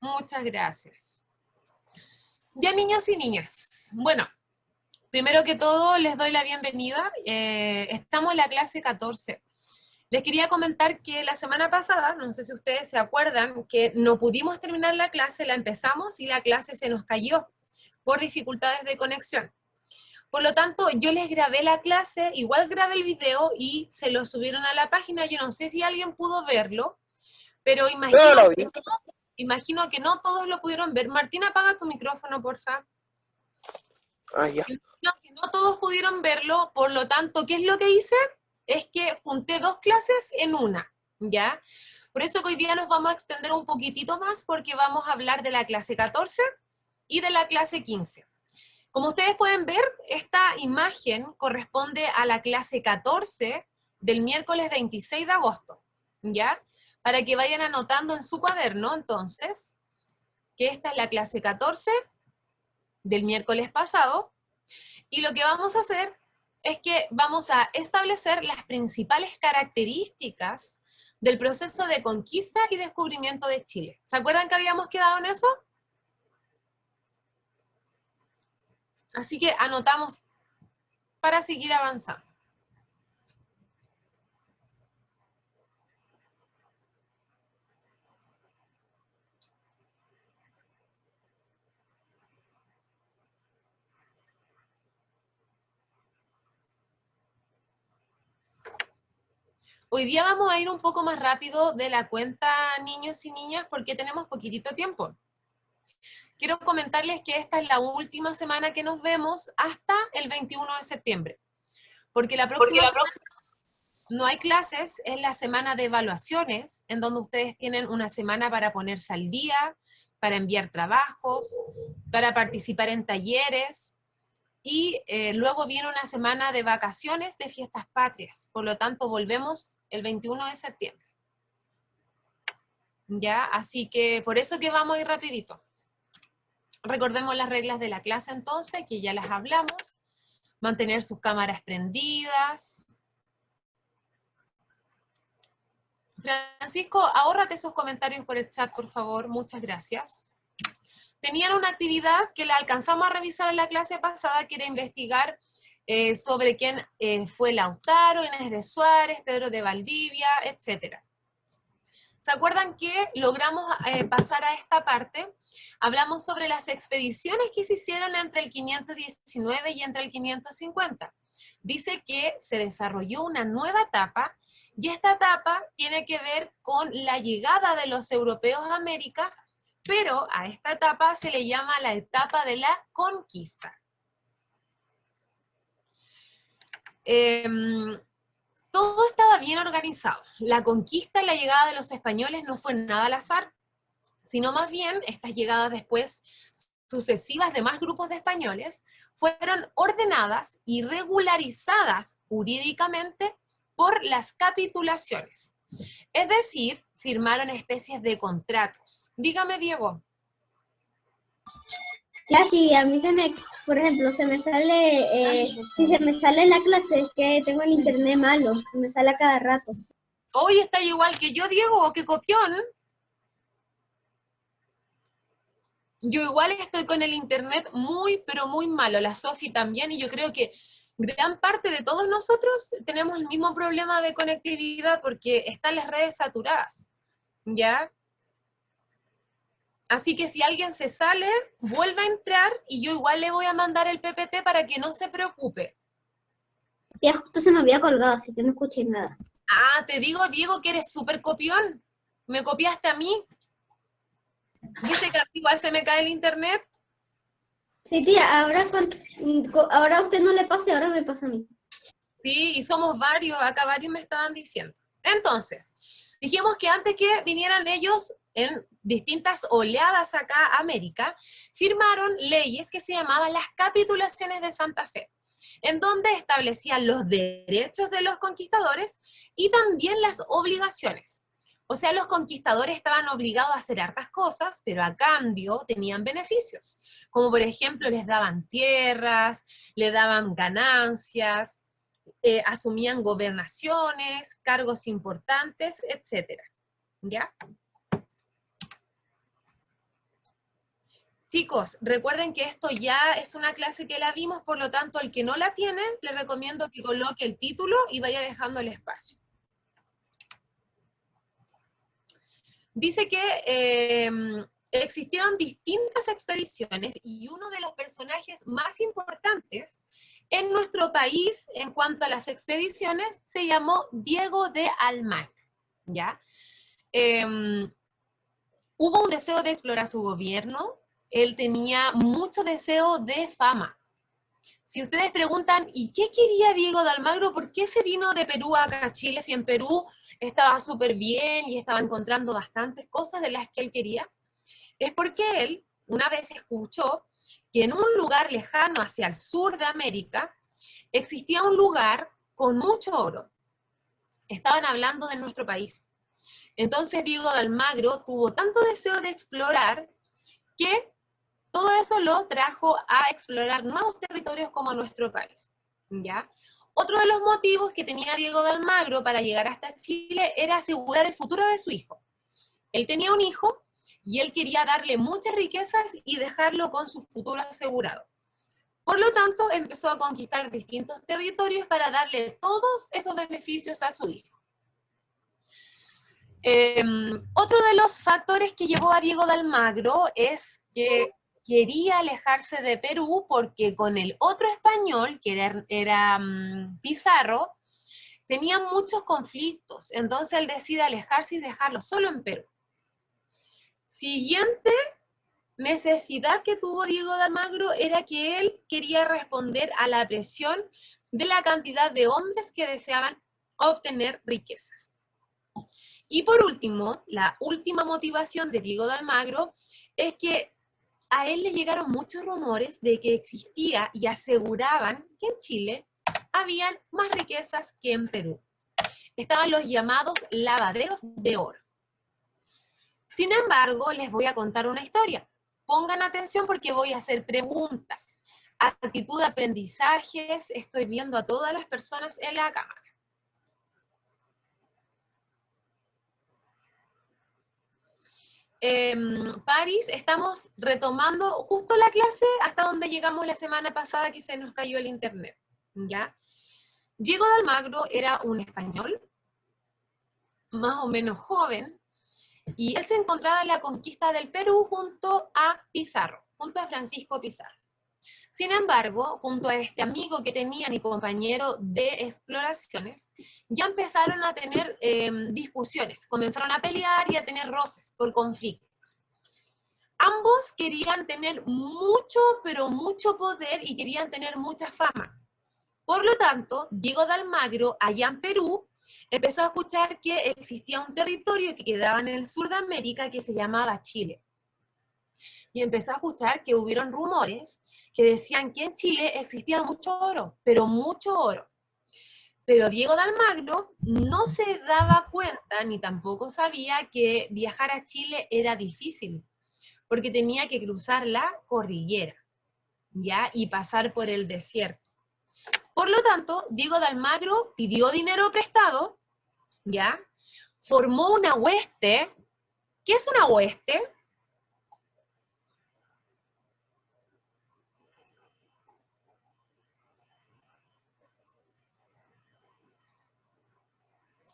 Muchas gracias. Ya, niños y niñas. Bueno, primero que todo les doy la bienvenida. Estamos en la clase 14. Les quería comentar que la semana pasada, no sé si ustedes se acuerdan, que no pudimos terminar la clase, la empezamos y la clase se nos cayó por dificultades de conexión. Por lo tanto, yo les grabé la clase, igual grabé el video y se lo subieron a la página. Yo no sé si alguien pudo verlo, pero No lo vi. imagino que no todos lo pudieron ver. Martín, apaga tu micrófono, porfa. Ah, ya. No, que no todos pudieron verlo, por lo tanto, ¿qué es lo que hice? Es que junté dos clases en una, ¿ya? Por eso que hoy día nos vamos a extender un poquitito más porque vamos a hablar de la clase 14 y de la clase 15. Como ustedes pueden ver, esta imagen corresponde a la clase 14 del miércoles 26 de agosto, ¿ya? Para que vayan anotando en su cuaderno, entonces, que esta es la clase 14 del miércoles pasado, y lo que vamos a hacer es que vamos a establecer las principales características del proceso de conquista y descubrimiento de Chile. ¿Se acuerdan que habíamos quedado en eso? Así que anotamos para seguir avanzando. Hoy día vamos a ir un poco más rápido de la cuenta, niños y niñas, porque tenemos poquitito tiempo. Quiero comentarles que esta es la última semana que nos vemos hasta el 21 de septiembre, porque la próxima semana no hay clases, es la semana de evaluaciones, en donde ustedes tienen una semana para ponerse al día, para enviar trabajos, para participar en talleres, y luego viene una semana de vacaciones de fiestas patrias. Por lo tanto, volvemos el 21 de septiembre. ¿Ya? Así que por eso que vamos a ir rapidito. Recordemos las reglas de la clase entonces, que ya las hablamos. Mantener sus cámaras prendidas. Francisco, ahórrate esos comentarios por el chat, por favor. Muchas gracias. Tenían una actividad que la alcanzamos a revisar en la clase pasada, que era investigar sobre quién fue Lautaro, Inés de Suárez, Pedro de Valdivia, etc. ¿Se acuerdan que logramos pasar a esta parte? Hablamos sobre las expediciones que se hicieron entre el 519 y entre el 550. Dice que se desarrolló una nueva etapa, y esta etapa tiene que ver con la llegada de los europeos a América, pero a esta etapa se le llama la etapa de la conquista. Todo estaba bien organizado. La conquista y la llegada de los españoles no fue nada al azar, sino más bien estas llegadas después sucesivas de más grupos de españoles fueron ordenadas y regularizadas jurídicamente por las capitulaciones. Es decir, firmaron especies de contratos. Dígame, Diego. Ya, sí, a mí por ejemplo, se me sale, si se me sale la clase, es que tengo el internet malo, me sale a cada rato. Hoy está igual que yo, Diego, que copión. Yo igual estoy con el internet muy, pero muy malo. La Sofi también, y yo creo que gran parte de todos nosotros tenemos el mismo problema de conectividad porque están las redes saturadas, ¿ya? Así que si alguien se sale, vuelva a entrar y yo igual le voy a mandar el PPT para que no se preocupe. Ya justo se me había colgado, así que no escuché nada. Ah, te digo, Diego, que eres súper copión. Me copiaste a mí. ¿Viste que a mí igual se me cae el internet? Sí, tía, ahora a usted no le pasa y ahora me pasa a mí. Sí, y somos varios, acá varios me estaban diciendo. Entonces, dijimos que antes que vinieran ellos en distintas oleadas acá a América, firmaron leyes que se llamaban las capitulaciones de Santa Fe, en donde establecían los derechos de los conquistadores y también las obligaciones. O sea, los conquistadores estaban obligados a hacer hartas cosas, pero a cambio tenían beneficios, como por ejemplo les daban tierras, les daban ganancias, asumían gobernaciones, cargos importantes, etc. ¿Ya? Chicos, recuerden que esto ya es una clase que la vimos, por lo tanto, el que no la tiene, le recomiendo que coloque el título y vaya dejando el espacio. Dice que existieron distintas expediciones y uno de los personajes más importantes en nuestro país en cuanto a las expediciones se llamó Diego de Almagro, ¿ya? Hubo un deseo de explorar su gobierno, él tenía mucho deseo de fama. Si ustedes preguntan, ¿y qué quería Diego de Almagro? ¿Por qué se vino de Perú acá a Chile si en Perú estaba súper bien y estaba encontrando bastantes cosas de las que él quería? Es porque él una vez escuchó que en un lugar lejano hacia el sur de América existía un lugar con mucho oro. Estaban hablando de nuestro país. Entonces Diego de Almagro tuvo tanto deseo de explorar que todo eso lo trajo a explorar nuevos territorios como nuestro país, ¿ya? Otro de los motivos que tenía Diego de Almagro para llegar hasta Chile era asegurar el futuro de su hijo. Él tenía un hijo y él quería darle muchas riquezas y dejarlo con su futuro asegurado. Por lo tanto, empezó a conquistar distintos territorios para darle todos esos beneficios a su hijo. Otro de los factores que llevó a Diego de Almagro es que quería alejarse de Perú porque con el otro español, que era Pizarro, tenían muchos conflictos. Entonces él decide alejarse y dejarlo solo en Perú. Siguiente necesidad que tuvo Diego de Almagro era que él quería responder a la presión de la cantidad de hombres que deseaban obtener riquezas. Y por último, la última motivación de Diego de Almagro es que a él le llegaron muchos rumores de que existía y aseguraban que en Chile habían más riquezas que en Perú. Estaban los llamados lavaderos de oro. Sin embargo, les voy a contar una historia. Pongan atención porque voy a hacer preguntas. Actitud de aprendizajes, estoy viendo a todas las personas en la cámara. París, estamos retomando justo la clase hasta donde llegamos la semana pasada que se nos cayó el internet, ¿ya? Diego de Almagro era un español, más o menos joven, y él se encontraba en la conquista del Perú junto a Pizarro, junto a Francisco Pizarro. Sin embargo, junto a este amigo que tenían y compañero de exploraciones, ya empezaron a tener discusiones, comenzaron a pelear y a tener roces por conflictos. Ambos querían tener mucho, pero mucho poder y querían tener mucha fama. Por lo tanto, Diego de Almagro, allá en Perú, empezó a escuchar que existía un territorio que quedaba en el sur de América que se llamaba Chile. Y empezó a escuchar que hubieron rumores que decían que en Chile existía mucho oro, pero mucho oro. Pero Diego de Almagro no se daba cuenta, ni tampoco sabía que viajar a Chile era difícil, porque tenía que cruzar la cordillera, ¿ya? Y pasar por el desierto. Por lo tanto, Diego de Almagro pidió dinero prestado, ¿ya? Formó una hueste. ¿Qué es una hueste?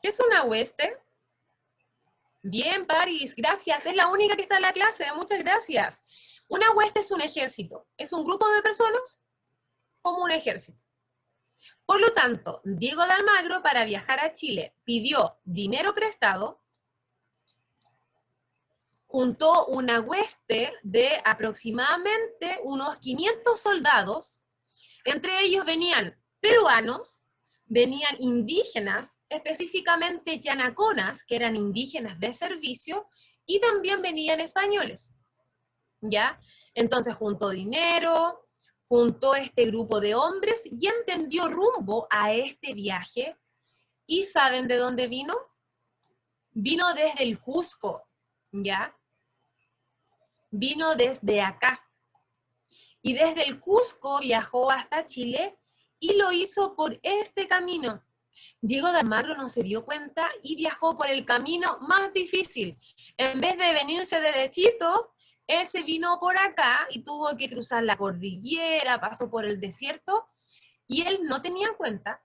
¿Qué es una hueste? Bien, París, gracias. Es la única que está en la clase, muchas gracias. Una hueste es un ejército, es un grupo de personas como un ejército. Por lo tanto, Diego de Almagro para viajar a Chile pidió dinero prestado, juntó una hueste de aproximadamente unos 500 soldados, entre ellos venían peruanos, venían indígenas, específicamente yanaconas, que eran indígenas de servicio, y también venían españoles, ¿ya? Entonces juntó dinero, juntó este grupo de hombres y emprendió rumbo a este viaje. ¿Y saben de dónde vino? Vino desde el Cusco, ¿ya? Vino desde acá. Y desde el Cusco viajó hasta Chile y lo hizo por este camino. Diego de Almagro no se dio cuenta y viajó por el camino más difícil. En vez de venirse derechito, Él se vino por acá y tuvo que cruzar la cordillera, pasó por el desierto, y él no tenía en cuenta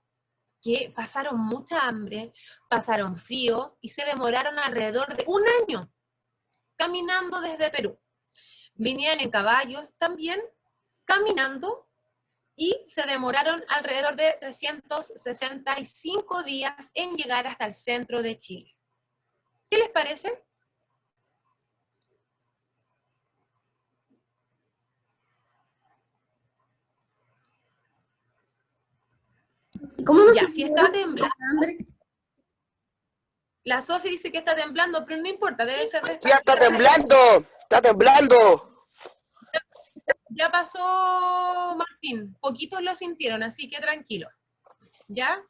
que pasaron mucha hambre, pasaron frío, y se demoraron alrededor de un año caminando desde Perú. Vinían en caballos también, caminando, y se demoraron alrededor de 365 días en llegar hasta el centro de Chile. ¿Qué les parece? ¿Cómo no Ya, se si está murieron temblando, de hambre? la Sofi dice que está temblando, pero no importa, debe ser de Sí, está esta. temblando. Está temblando. Ya pasó Martín, poquitos lo sintieron, así que tranquilo. ¿Ya?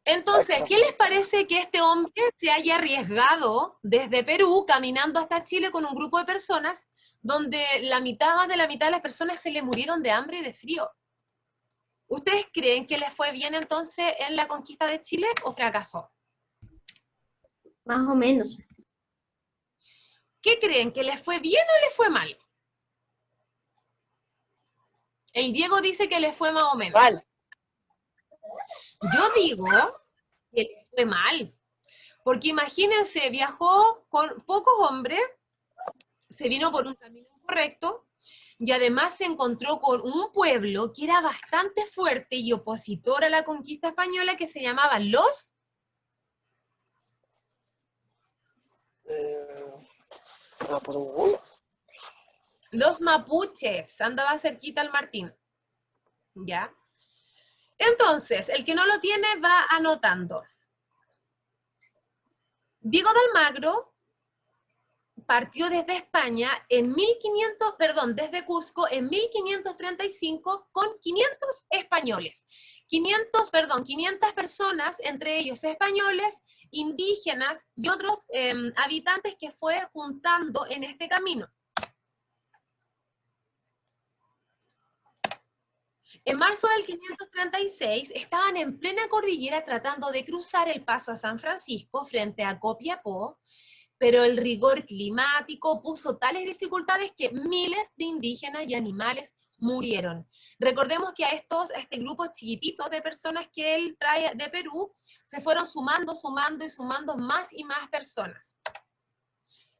Entonces, ¿qué les parece que este hombre se haya arriesgado desde Perú, caminando hasta Chile con un grupo de personas, donde más de la mitad de las personas se le murieron de hambre y de frío? ¿Ustedes creen que le fue bien entonces en la conquista de Chile o fracasó? Más o menos. ¿Qué creen? ¿Que le fue bien o le fue mal? El Diego dice que le fue más o menos. Mal. Yo digo que le fue mal. Porque imagínense, viajó con pocos hombres, se vino por un camino incorrecto, y además se encontró con un pueblo que era bastante fuerte y opositor a la conquista española, que se llamaba los mapuches. Andaba cerquita al Martín. ¿Ya? Entonces, el que no lo tiene va anotando. Diego de Almagro partió desde España en desde Cusco en 1535 con 500 españoles. 500 personas, entre ellos españoles, indígenas y otros habitantes que fue juntando en este camino. En marzo del 536 estaban en plena cordillera tratando de cruzar el paso a San Francisco frente a Copiapó, pero el rigor climático puso tales dificultades que miles de indígenas y animales murieron. Recordemos que a este grupo chiquitito de personas que él trae de Perú, se fueron sumando más y más personas.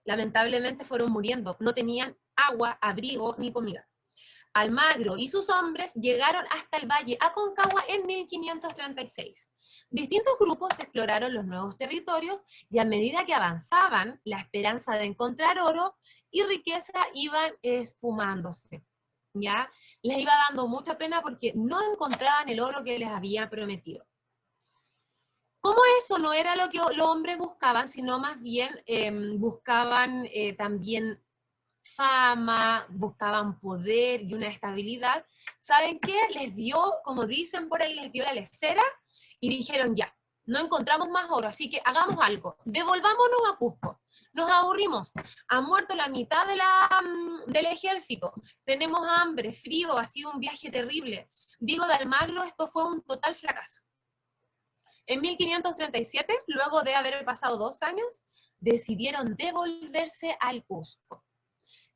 Lamentablemente fueron muriendo, no tenían agua, abrigo ni comida. Almagro y sus hombres llegaron hasta el valle Aconcagua en 1536. Distintos grupos exploraron los nuevos territorios y a medida que avanzaban, la esperanza de encontrar oro y riqueza iban esfumándose. ¿Ya? Les iba dando mucha pena porque no encontraban el oro que les había prometido. Como eso no era lo que los hombres buscaban, sino más bien buscaban también fama, buscaban poder y una estabilidad, ¿saben qué? Les dio, como dicen por ahí, les dio la lecera y dijeron ya, no encontramos más oro, así que hagamos algo, devolvámonos a Cusco. Nos aburrimos, ha muerto la mitad del ejército, tenemos hambre, frío, ha sido un viaje terrible. Diego de Almagro, esto fue un total fracaso. En 1537, luego de haber pasado 2 años, decidieron devolverse al Cusco.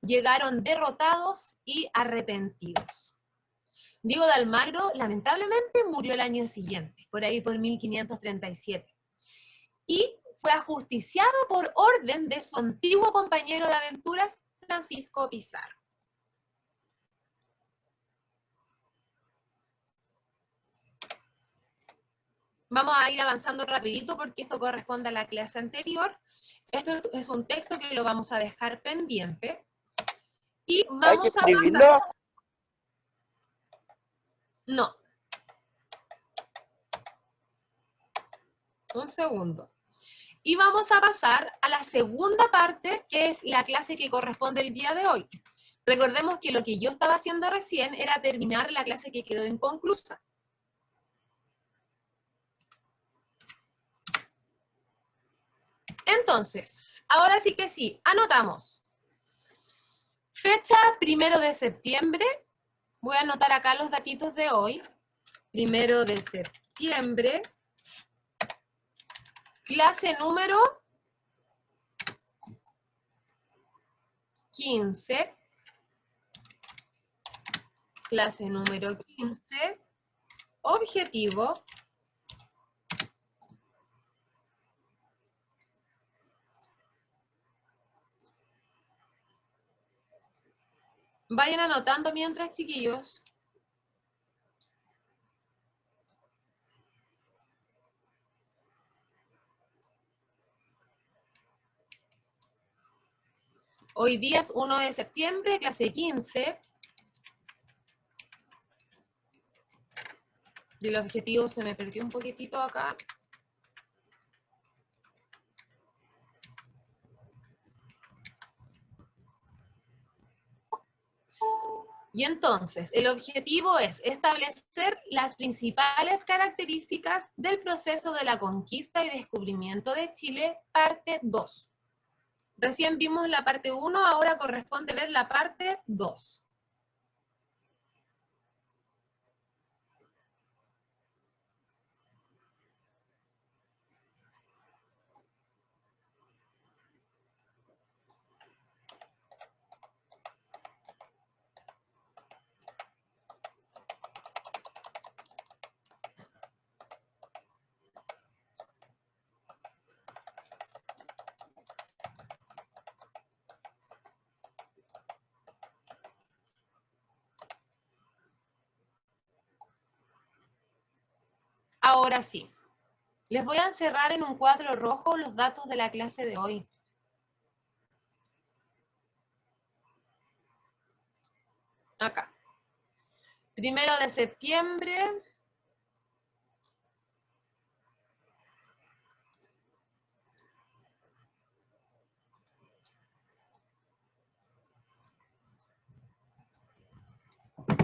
Llegaron derrotados y arrepentidos. Diego de Almagro, lamentablemente, murió el año siguiente, por ahí por 1537. Y fue ajusticiado por orden de su antiguo compañero de aventuras, Francisco Pizarro. Vamos a ir avanzando rapidito porque esto corresponde a la clase anterior. Esto es un texto que lo vamos a dejar pendiente. Y Hay que vamos a escribirlo. pasar... No. Un segundo. Y vamos a pasar a la segunda parte, que es la clase que corresponde el día de hoy. Recordemos que lo que yo estaba haciendo recién era terminar la clase que quedó inconclusa. Entonces, ahora sí que sí, anotamos. Fecha 1 de septiembre. Voy a anotar acá los datitos de hoy. 1 de septiembre. Clase número 15, clase número 15, objetivo, vayan anotando mientras, chiquillos. Hoy día es 1 de septiembre, clase 15. Y el objetivo se me perdió un poquitito acá. Y entonces, el objetivo es establecer las principales características del proceso de la conquista y descubrimiento de Chile, parte 2. Recién vimos la parte 1, ahora corresponde ver la parte 2. Ahora sí, les voy a encerrar en un cuadro rojo los datos de la clase de hoy. Acá. 1 de septiembre.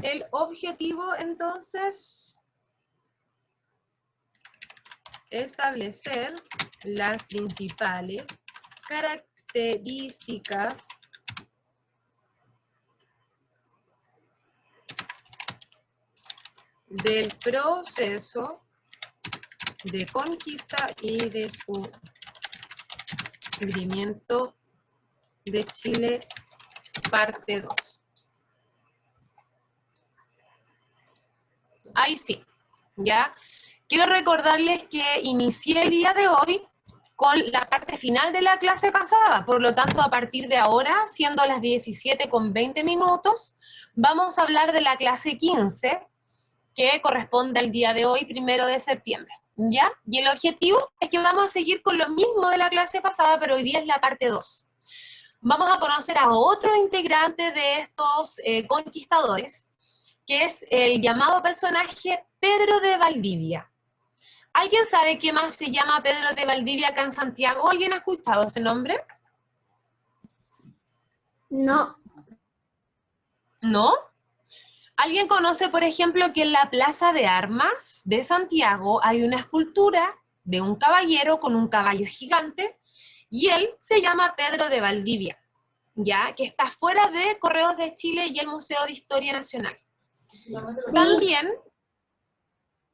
El objetivo, entonces, establecer las principales características del proceso de conquista y descubrimiento de Chile, parte 2. Ahí sí, ¿ya? Quiero recordarles que inicié el día de hoy con la parte final de la clase pasada, por lo tanto, a partir de ahora, siendo las 17:20, vamos a hablar de la clase 15, que corresponde al día de hoy, 1 de septiembre, ¿ya? Y el objetivo es que vamos a seguir con lo mismo de la clase pasada, pero hoy día es la parte 2. Vamos a conocer a otro integrante de estos conquistadores, que es el llamado personaje Pedro de Valdivia. ¿Alguien sabe qué más se llama Pedro de Valdivia acá en Santiago? ¿Alguien ha escuchado ese nombre? No. ¿No? ¿Alguien conoce, por ejemplo, que en la Plaza de Armas de Santiago hay una escultura de un caballero con un caballo gigante? Y él se llama Pedro de Valdivia, ¿ya? Que está fuera de Correos de Chile y el Museo de Historia Nacional. Sí. También,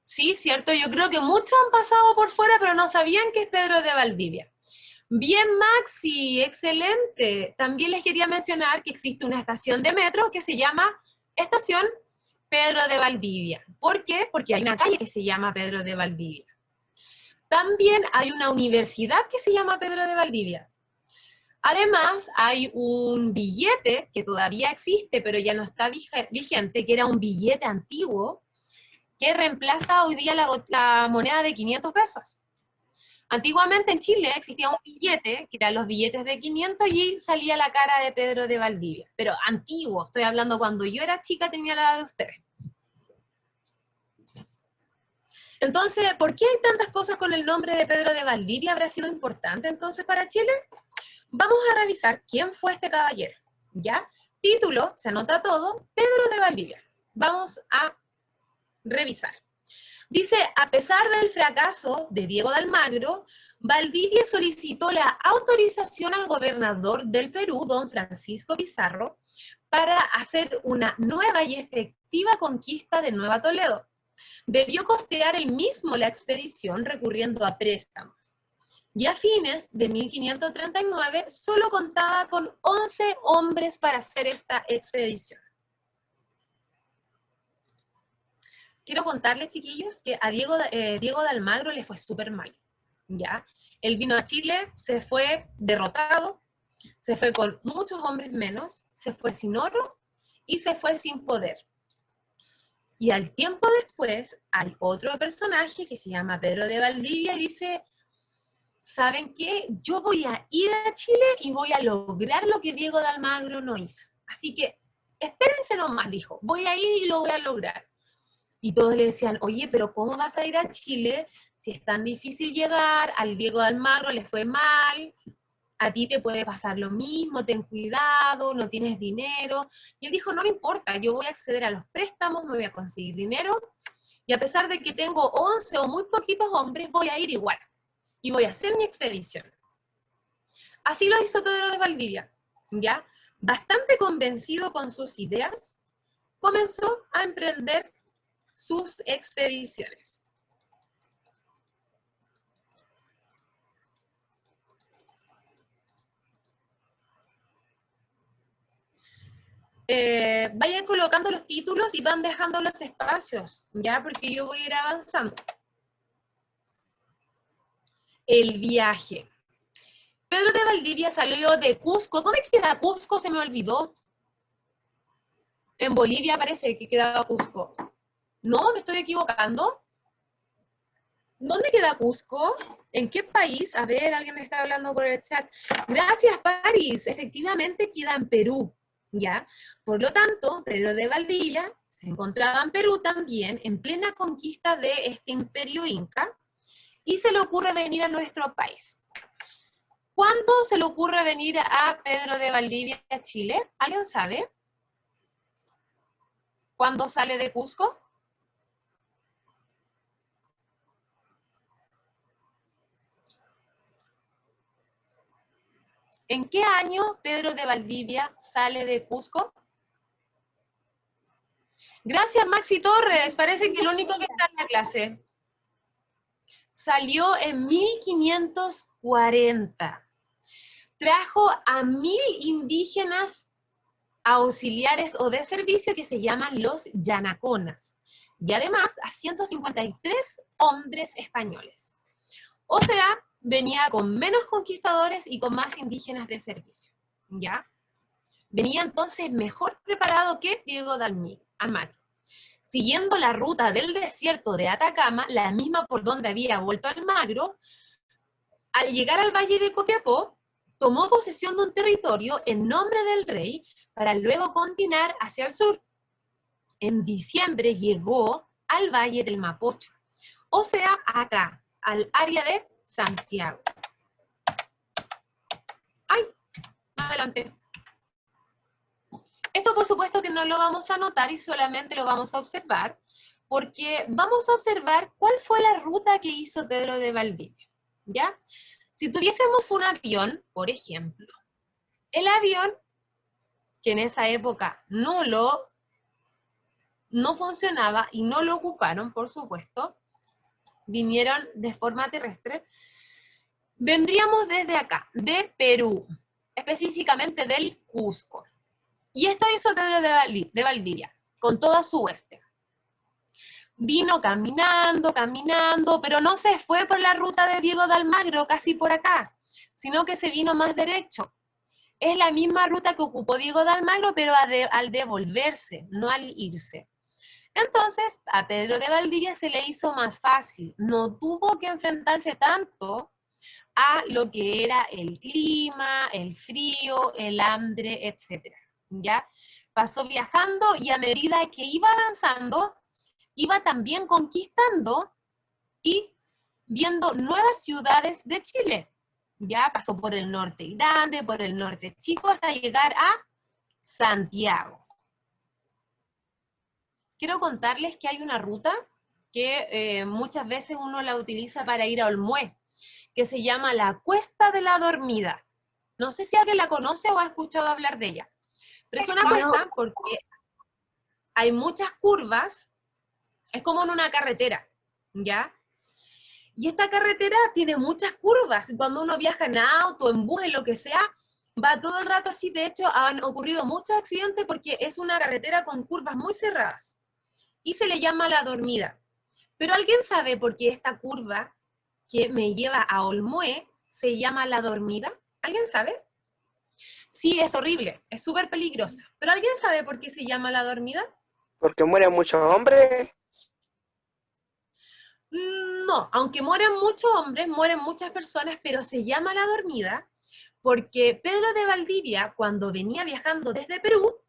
sí, cierto, yo creo que muchos han pasado por fuera, pero no sabían que es Pedro de Valdivia. Bien, Maxi, excelente. También les quería mencionar que existe una estación de metro que se llama Estación Pedro de Valdivia. ¿Por qué? Porque hay una calle que se llama Pedro de Valdivia. También hay una universidad que se llama Pedro de Valdivia. Además, hay un billete que todavía existe, pero ya no está vigente, que era un billete antiguo, que reemplaza hoy día la moneda de 500 pesos. Antiguamente en Chile existía un billete, que eran los billetes de 500, y salía la cara de Pedro de Valdivia. Pero antiguo, estoy hablando cuando yo era chica, tenía la edad de ustedes. Entonces, ¿por qué hay tantas cosas con el nombre de Pedro de Valdivia? ¿Habrá sido importante entonces para Chile? Vamos a revisar quién fue este caballero, ¿ya? Título, se anota todo, Pedro de Valdivia. Vamos a revisar. Dice, a pesar del fracaso de Diego de Almagro, Valdivia solicitó la autorización al gobernador del Perú, don Francisco Pizarro, para hacer una nueva y efectiva conquista de Nueva Toledo. Debió costear él mismo la expedición recurriendo a préstamos. Y a fines de 1539 solo contaba con 11 hombres para hacer esta expedición. Quiero contarles, chiquillos, que a Diego de Almagro le fue súper mal, ¿ya? Él vino a Chile, se fue derrotado, se fue con muchos hombres menos, se fue sin oro y se fue sin poder. Y al tiempo después hay otro personaje que se llama Pedro de Valdivia y dice, ¿saben qué? Yo voy a ir a Chile y voy a lograr lo que Diego de Almagro no hizo. Así que espérense nomás, dijo, voy a ir y lo voy a lograr. Y todos le decían, oye, pero ¿cómo vas a ir a Chile si es tan difícil llegar? Al Diego de Almagro le fue mal, a ti te puede pasar lo mismo, ten cuidado, no tienes dinero. Y él dijo, no me importa, yo voy a acceder a los préstamos, me voy a conseguir dinero, y a pesar de que tengo 11 o muy poquitos hombres, voy a ir igual, y voy a hacer mi expedición. Así lo hizo Pedro de Valdivia, ¿ya? Bastante convencido con sus ideas, comenzó a emprender sus expediciones. Vayan colocando los títulos y van dejando los espacios, ¿ya? Porque yo voy a ir avanzando. El viaje. Pedro de Valdivia salió de Cusco. ¿Dónde queda Cusco? Se me olvidó. En Bolivia parece que quedaba Cusco. No, me estoy equivocando. ¿Dónde queda Cusco? ¿En qué país? A ver, alguien me está hablando por el chat. Gracias, Paris. Efectivamente queda en Perú, ¿ya? Por lo tanto, Pedro de Valdivia se encontraba en Perú también, en plena conquista de este imperio inca, y se le ocurre venir a nuestro país. ¿Cuándo se le ocurre venir a Pedro de Valdivia a Chile? ¿Alguien sabe? ¿Cuándo sale de Cusco? ¿En qué año Pedro de Valdivia sale de Cusco? Gracias, Maxi Torres. Parece que el único que está en la clase. Salió en 1540. Trajo a 1000 indígenas auxiliares o de servicio que se llaman los yanaconas. Y además a 153 hombres españoles. O sea, venía con menos conquistadores y con más indígenas de servicio. ¿Ya? Venía entonces mejor preparado que Diego de Almagro. Siguiendo la ruta del desierto de Atacama, la misma por donde había vuelto Almagro, al llegar al valle de Copiapó, tomó posesión de un territorio en nombre del rey para luego continuar hacia el sur. En diciembre llegó al valle del Mapocho, o sea, acá, al área de Santiago. ¡Ay! Adelante. Esto por supuesto que no lo vamos a anotar y solamente lo vamos a observar, porque vamos a observar cuál fue la ruta que hizo Pedro de Valdivia, ¿ya? Si tuviésemos un avión, por ejemplo, el avión, que en esa época no funcionaba y no lo ocuparon, por supuesto, vinieron de forma terrestre, vendríamos desde acá, de Perú, específicamente del Cusco. Y esto hizo Pedro de Valdivia, con toda su hueste. Vino caminando, caminando, pero no se fue por la ruta de Diego de Almagro, casi por acá, sino que se vino más derecho. Es la misma ruta que ocupó Diego de Almagro, pero al devolverse, no al irse. Entonces, a Pedro de Valdivia se le hizo más fácil. No tuvo que enfrentarse tanto a lo que era el clima, el frío, el hambre, etc. ¿Ya? Pasó viajando y a medida que iba avanzando, iba también conquistando y viendo nuevas ciudades de Chile. Ya pasó por el norte grande, por el norte chico, hasta llegar a Santiago. Quiero contarles que hay una ruta que muchas veces uno la utiliza para ir a Olmué, que se llama la Cuesta de la Dormida. No sé si alguien la conoce o ha escuchado hablar de ella. Pero es una cuesta porque hay muchas curvas, es como en una carretera, ¿ya? Y esta carretera tiene muchas curvas. Cuando uno viaja en auto, en bus, en lo que sea, va todo el rato así. De hecho, han ocurrido muchos accidentes porque es una carretera con curvas muy cerradas. Y se le llama La Dormida. Pero ¿alguien sabe por qué esta curva que me lleva a Olmué se llama La Dormida? ¿Alguien sabe? Sí, es horrible, es súper peligrosa. ¿Pero alguien sabe por qué se llama La Dormida? Porque mueren muchos hombres. No, aunque mueren muchos hombres, mueren muchas personas, pero se llama La Dormida porque Pedro de Valdivia, cuando venía viajando desde Perú,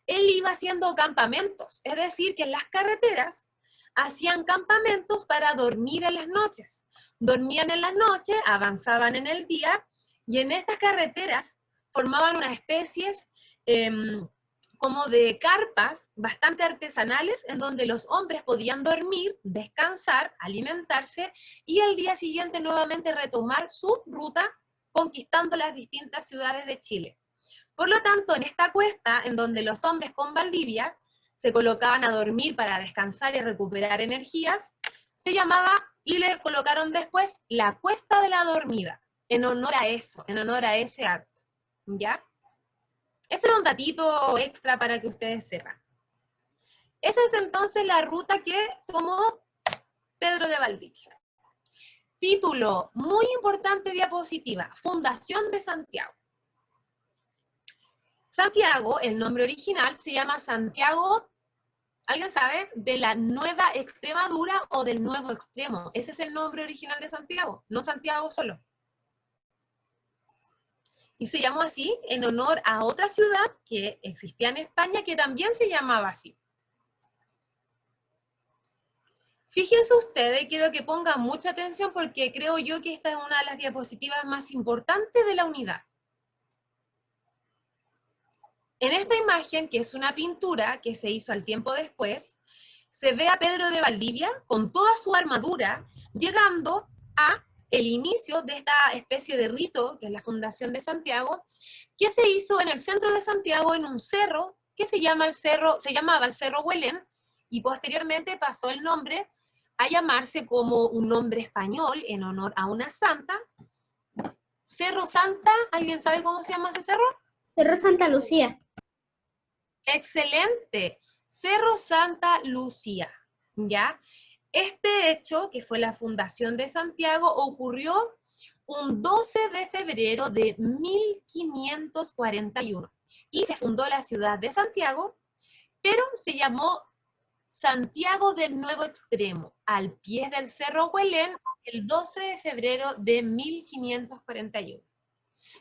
él iba haciendo campamentos, es decir, que en las carreteras hacían campamentos para dormir en las noches. Dormían en las noches, avanzaban en el día, y en estas carreteras formaban unas especies como de carpas bastante artesanales, en donde los hombres podían dormir, descansar, alimentarse, y al día siguiente nuevamente retomar su ruta conquistando las distintas ciudades de Chile. Por lo tanto, en esta cuesta, en donde los hombres con Valdivia se colocaban a dormir para descansar y recuperar energías, se llamaba, y le colocaron después, la Cuesta de la Dormida, en honor a eso, en honor a ese acto, ¿ya? Ese era un datito extra para que ustedes sepan. Esa es entonces la ruta que tomó Pedro de Valdivia. Título, muy importante diapositiva, Fundación de Santiago. Santiago, el nombre original, se llama Santiago, ¿alguien sabe? De la Nueva Extremadura o del Nuevo Extremo. Ese es el nombre original de Santiago, no Santiago solo. Y se llamó así en honor a otra ciudad que existía en España que también se llamaba así. Fíjense ustedes, quiero que pongan mucha atención porque creo yo que esta es una de las diapositivas más importantes de la unidad. En esta imagen, que es una pintura que se hizo al tiempo después, se ve a Pedro de Valdivia con toda su armadura llegando a el inicio de esta especie de rito, que es la fundación de Santiago, que se hizo en el centro de Santiago en un cerro que se llamaba el Cerro Huelén, y posteriormente pasó el nombre a llamarse como un nombre español en honor a una santa. Cerro Santa, ¿alguien sabe cómo se llama ese cerro? Cerro Santa Lucía. Excelente. Cerro Santa Lucía, ¿ya? Este hecho, que fue la fundación de Santiago, ocurrió un 12 de febrero de 1541 y se fundó la ciudad de Santiago, pero se llamó Santiago del Nuevo Extremo, al pie del Cerro Huelén, el 12 de febrero de 1541.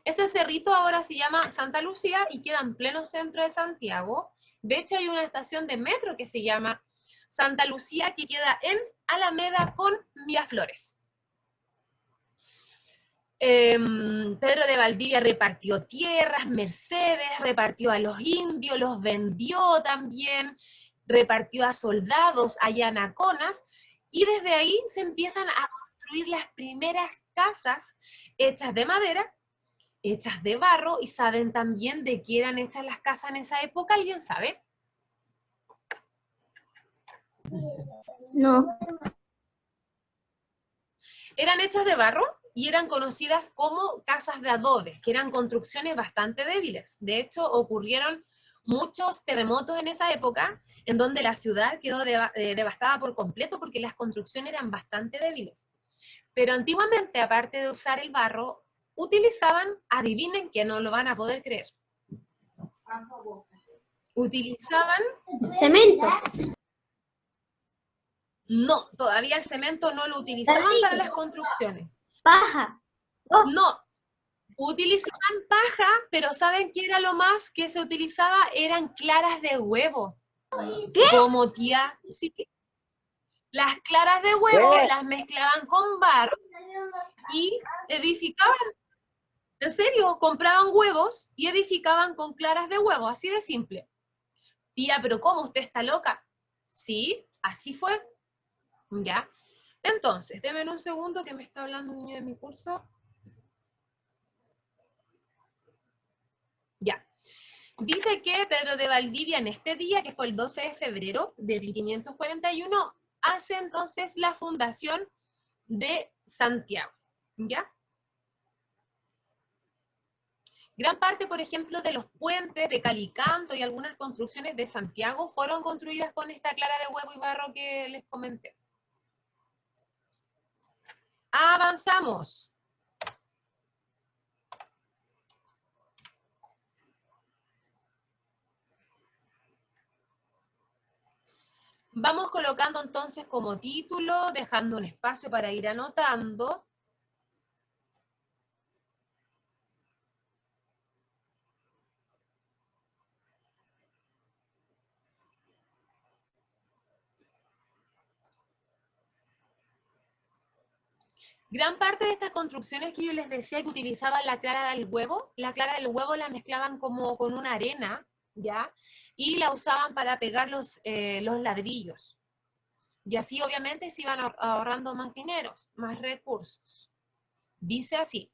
Ese cerrito ahora se llama Santa Lucía y queda en pleno centro de Santiago. De hecho, hay una estación de metro que se llama Santa Lucía, que queda en Alameda con Miraflores. Pedro de Valdivia repartió tierras, mercedes, repartió a los indios, los vendió también, repartió a soldados, a yanaconas, y desde ahí se empiezan a construir las primeras casas hechas de madera, hechas de barro. ¿Y saben también de qué eran hechas las casas en esa época? ¿Alguien sabe? No. Eran hechas de barro y eran conocidas como casas de adobe, que eran construcciones bastante débiles. De hecho, ocurrieron muchos terremotos en esa época, en donde la ciudad quedó devastada por completo porque las construcciones eran bastante débiles. Pero antiguamente, aparte de usar el barro, utilizaban, adivinen que no lo van a poder creer, utilizaban... Cemento. No, todavía el cemento no lo utilizaban para las construcciones. Paja. Oh. No, utilizaban paja, pero ¿saben qué era lo más que se utilizaba? Eran claras de huevo. ¿Qué? Como tía, sí. Las claras de huevo ¿Qué? las mezclaban con barro y edificaban. En serio, compraban huevos y edificaban con claras de huevo, así de simple. Tía, pero ¿cómo? ¿Usted está loca? Sí, así fue. ¿Ya? Entonces, denme un segundo que me está hablando un niño de mi curso. Ya. Dice que Pedro de Valdivia en este día, que fue el 12 de febrero de 1541, hace entonces la fundación de Santiago, ¿ya? Gran parte, por ejemplo, de los puentes de Calicanto y algunas construcciones de Santiago fueron construidas con esta clara de huevo y barro que les comenté. Avanzamos. Vamos colocando entonces como título, dejando un espacio para ir anotando. Gran parte de estas construcciones que yo les decía que utilizaban la clara del huevo la mezclaban como con una arena, ¿ya? Y la usaban para pegar los ladrillos. Y así obviamente se iban ahorrando más dinero, más recursos. Dice así: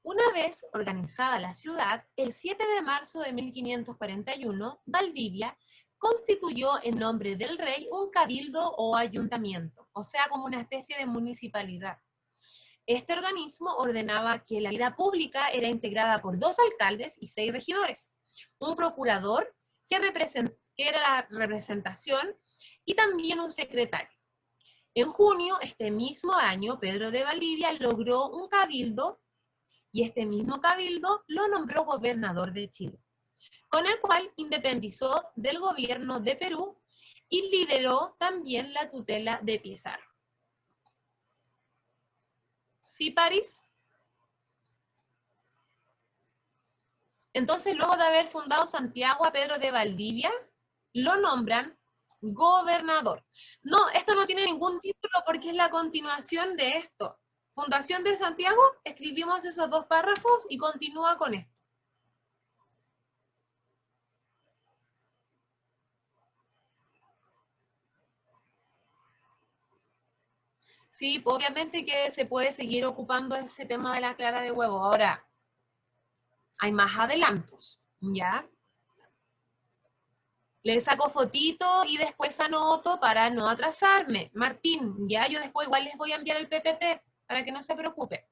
una vez organizada la ciudad, el 7 de marzo de 1541, Valdivia constituyó en nombre del rey un cabildo o ayuntamiento, o sea, como una especie de municipalidad. Este organismo ordenaba que la vida pública era integrada por 2 alcaldes y 6 regidores, un procurador que era la representación y también un secretario. En junio, este mismo año, Pedro de Valdivia logró un cabildo y este mismo cabildo lo nombró gobernador de Chile, con el cual independizó del gobierno de Perú y lideró también la tutela de Pizarro. ¿Sí, París? Entonces, luego de haber fundado Santiago, a Pedro de Valdivia lo nombran gobernador. No, esto no tiene ningún título porque es la continuación de esto. Fundación de Santiago, escribimos esos 2 párrafos y continúa con esto. Sí, obviamente que se puede seguir ocupando ese tema de la clara de huevo. Ahora, hay más adelantos, ¿ya? Le saco fotito y después anoto para no atrasarme. Martín, ya yo después igual les voy a enviar el PPT para que no se preocupe.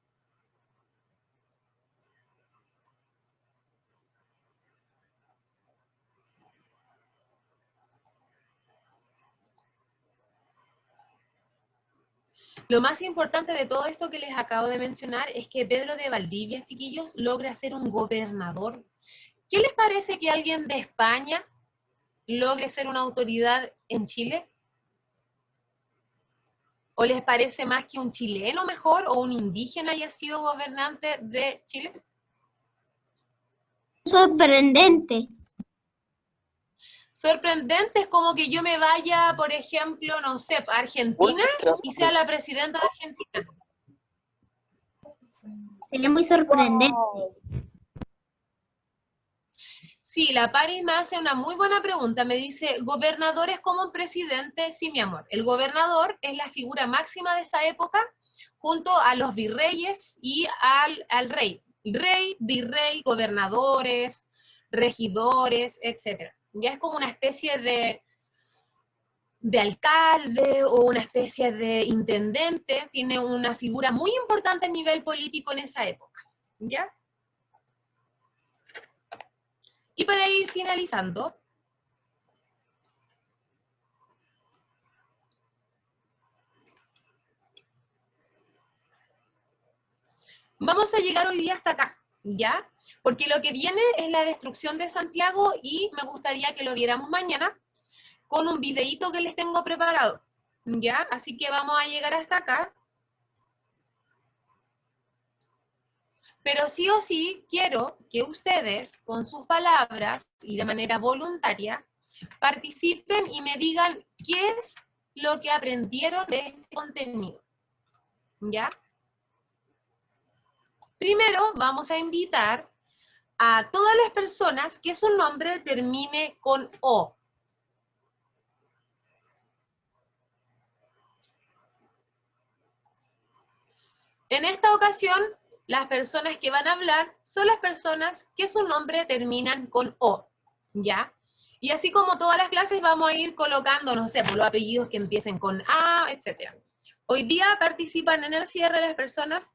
Lo más importante de todo esto que les acabo de mencionar es que Pedro de Valdivia, chiquillos, logra ser un gobernador. ¿Qué les parece que alguien de España logre ser una autoridad en Chile? ¿O les parece más que un chileno mejor o un indígena haya sido gobernante de Chile? Sorprendente. Sorprendente es como que yo me vaya, por ejemplo, no sé, a Argentina y sea la presidenta de Argentina. Sería muy sorprendente. Sí, la Paris me hace una muy buena pregunta. Me dice, ¿gobernador es como un presidente? Sí, mi amor. El gobernador es la figura máxima de esa época, junto a los virreyes y al rey. Rey, virrey, gobernadores, regidores, etc. Ya es como una especie de alcalde o una especie de intendente. Tiene una figura muy importante a nivel político en esa época. ¿Ya? Y para ir finalizando, vamos a llegar hoy día hasta acá, ¿ya? Porque lo que viene es la destrucción de Santiago y me gustaría que lo viéramos mañana con un videíto que les tengo preparado, ¿ya? Así que vamos a llegar hasta acá. Pero sí o sí quiero que ustedes, con sus palabras y de manera voluntaria, participen y me digan qué es lo que aprendieron de este contenido, ¿ya? Primero vamos a invitar a todas las personas que su nombre termine con O. En esta ocasión, las personas que van a hablar son las personas que su nombre terminan con O, ¿ya? Y así como todas las clases vamos a ir colocando, no sé, por los apellidos que empiecen con A, etc. Hoy día participan en el cierre las personas.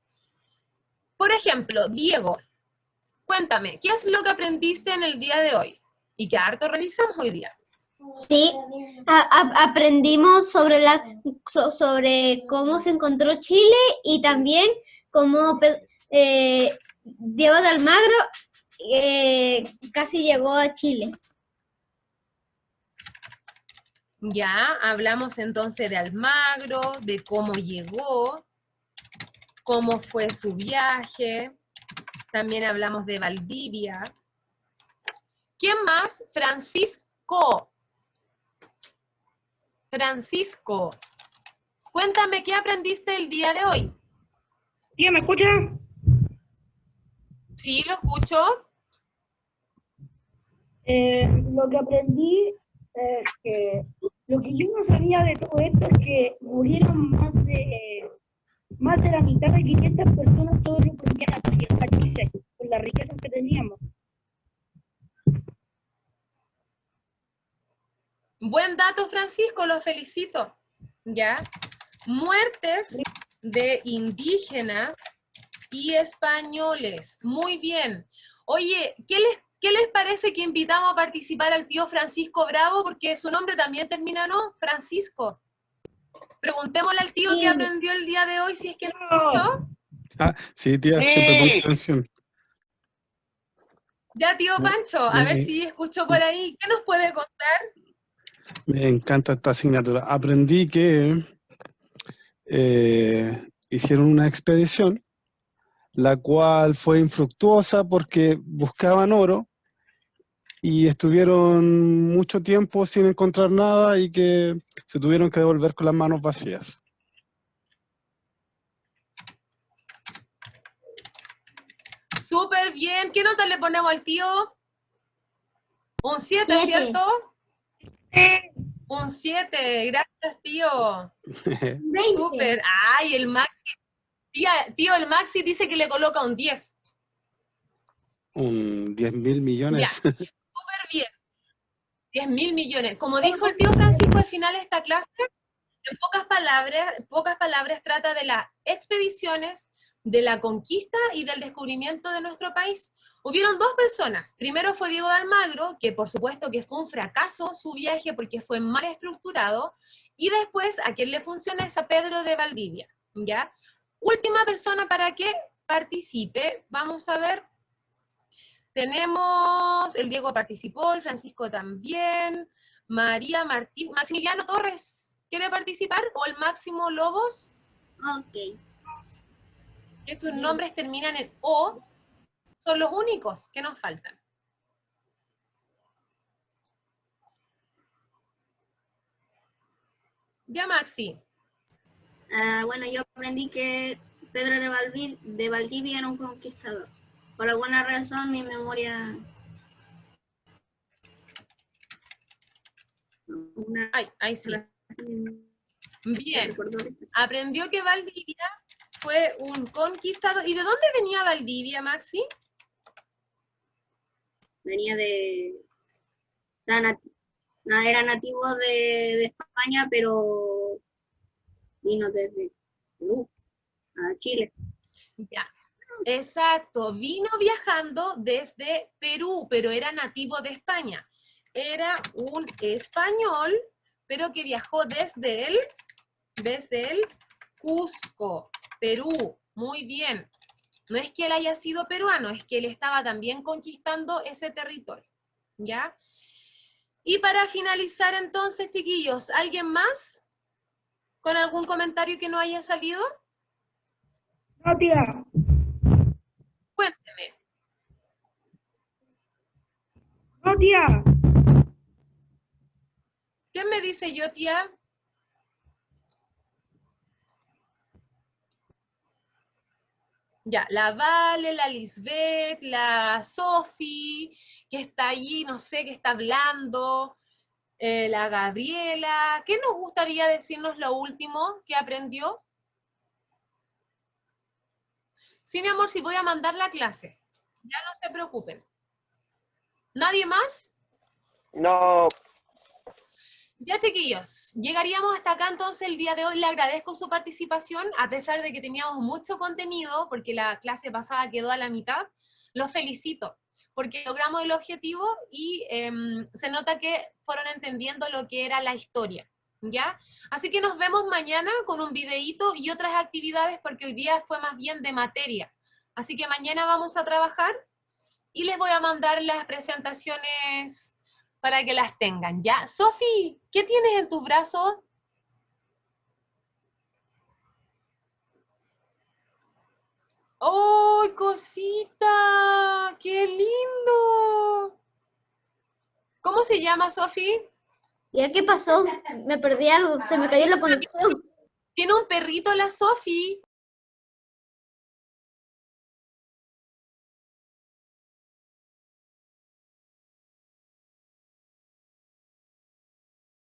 Por ejemplo, Diego, cuéntame, ¿qué es lo que aprendiste en el día de hoy? Y que harto revisamos hoy día. Sí, aprendimos sobre sobre cómo se encontró Chile y también cómo Diego de Almagro casi llegó a Chile. Ya, hablamos entonces de Almagro, de cómo llegó, cómo fue su viaje. También hablamos de Valdivia. ¿Quién más? Francisco. Francisco, cuéntame, ¿qué aprendiste el día de hoy? Tía, ¿me escucha? Sí, lo escucho. Lo que aprendí es que lo que yo no sabía de todo esto es que murieron más de la mitad de 500 personas todos los días aquí en Chile, con las riquezas que teníamos. Buen dato, Francisco, lo felicito. ¿Ya? Muertes de indígenas y españoles. Muy bien. Oye, ¿qué les parece que invitamos a participar al tío Francisco Bravo? Porque su nombre también termina, ¿no? Francisco. Preguntémosle al tío qué aprendió el día de hoy, si es que lo escuchó. Ah, sí, tía, Sí. siempre pongo atención. Ya, tío Pancho, a ver si escucho por ahí. ¿Qué nos puede contar? Me encanta esta asignatura. Aprendí que hicieron una expedición, la cual fue infructuosa porque buscaban oro y estuvieron mucho tiempo sin encontrar nada y que se tuvieron que devolver con las manos vacías. Súper bien. ¿Qué nota le ponemos al tío? Un 7, 7. ¿cierto? Un 7. Gracias, tío. 20. Súper. Ay, el Maxi. Tío, el Maxi dice que le coloca un 10. Un 10.000 millones. Ya. Súper bien. 10.000 millones. Como dijo el tío Francisco al final de esta clase, en pocas palabras trata de las expediciones, de la conquista y del descubrimiento de nuestro país. Hubieron dos personas. Primero fue Diego de Almagro, que por supuesto que fue un fracaso su viaje porque fue mal estructurado, y después a quien le funciona es a Pedro de Valdivia, ¿ya? Última persona para que participe, vamos a ver. Tenemos, el Diego participó, el Francisco también, María Martín, Maximiliano Torres, ¿quiere participar? ¿O el Máximo Lobos? Ok. Que sus nombres terminan en O, son los únicos que nos faltan. Ya, Maxi. Bueno, yo aprendí que Pedro de Valdivia era un conquistador. Por alguna razón mi memoria... Ahí sí. Bien. Aprendió que Valdivia fue un conquistador. ¿Y de dónde venía Valdivia, Maxi? Venía era nativo de España, pero vino desde Perú a Chile. Ya. Exacto, vino viajando desde Perú, pero era nativo de España. Era un español, pero que viajó desde el Cusco, Perú. Muy bien. No es que él haya sido peruano, es que él estaba también conquistando ese territorio. ¿Ya? Y para finalizar entonces, chiquillos, ¿alguien más con algún comentario que no haya salido? No, tía. Cuénteme. No, tía. ¿Quién me dice yo, tía? Ya, la Vale, la Lisbeth, la Sofi, que está allí, no sé, que está hablando, la Gabriela. ¿Qué nos gustaría decirnos lo último que aprendió? Sí, mi amor, sí voy a mandar la clase. Ya no se preocupen. ¿Nadie más? No, Ya, chiquillos, llegaríamos hasta acá entonces el día de hoy. Le agradezco su participación, a pesar de que teníamos mucho contenido, porque la clase pasada quedó a la mitad. Los felicito, porque logramos el objetivo y se nota que fueron entendiendo lo que era la historia, ¿ya? Así que nos vemos mañana con un videíto y otras actividades, porque hoy día fue más bien de materia. Así que mañana vamos a trabajar y les voy a mandar las presentaciones para que las tengan, ¿ya? Sofi, ¿qué tienes en tus brazos? ¡Oh, cosita! ¡Qué lindo! ¿Cómo se llama, Sofi? ¿Ya qué pasó? Me perdí algo, se me cayó la conexión. Tiene un perrito la Sofi.